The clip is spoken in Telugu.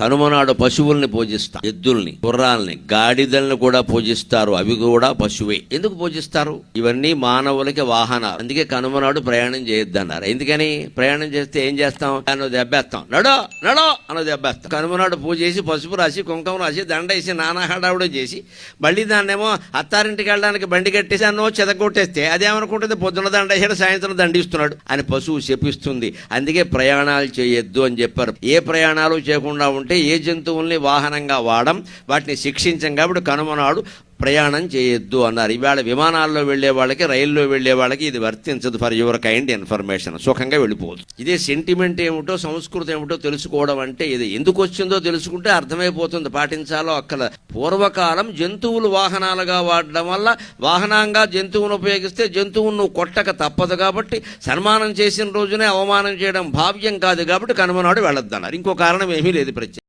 కనుమనాడు పశువుల్ని పూజిస్తారు, ఎద్దుల్ని, గుర్రాల్ని, గాడిదల్ని కూడా పూజిస్తారు. అవి కూడా పశువే. ఎందుకు పూజిస్తారు? ఇవన్నీ మానవులకి వాహనాలు. అందుకే కనుమనాడు ప్రయాణం చేయొద్దన్నారు. ఎందుకని? ప్రయాణం చేస్తే ఏం చేస్తాం? అన్నో దెబ్బేస్తాం, నడో నడో అన్నో దెబ్బేస్తాం. కనుమనాడు పూజ చేసి పసుపు రాసి కుంకుమ రాసి దండ వేసి నానా హడావుడు చేసి మళ్ళీ దాన్నేమో అత్తారింటికి వెళ్ళడానికి బండి కట్టేసి అన్నో చెదగొట్టేస్తే అదేమనుకుంటుంది, పొద్దున్న దండ వేసాడు సాయంత్రం దండిస్తున్నాడు అని పశువు శపిస్తుంది. అందుకే ప్రయాణాలు చేయొద్దు అని చెప్పారు. ఏ ప్రయాణాలు చేయకుండా ఉంటే ఏ జంతువుల్ని వాహనంగా వాడం, వాటిని శిక్షించం. కాబట్టి కనుమనాడు ప్రయాణం చేయొద్దు అన్నారు. ఇవాళ విమానాల్లో వెళ్లే వాళ్ళకి, రైల్లో వెళ్లే వాళ్ళకి ఇది వర్తించదు. For your kind information. సుఖంగా వెళ్ళిపోవచ్చు. ఇదే సెంటిమెంట్ ఏమిటో, సంస్కృతి ఏమిటో తెలుసుకోవడం అంటే ఇది. ఎందుకు వచ్చిందో తెలుసుకుంటే అర్థమైపోతుంది. పాటించాలో అక్కల. పూర్వకాలం జంతువులు వాహనాలుగా వాడడం వల్ల, వాహనంగా జంతువును ఉపయోగిస్తే జంతువును నువ్వు కొట్టక తప్పదు. కాబట్టి సన్మానం చేసిన రోజునే అవమానం చేయడం భావ్యం కాదు. కాబట్టి కనుమనాడు వెళ్ళొద్దన్నారు. ఇంకో కారణం ఏమీ లేదు ప్రత్యేక.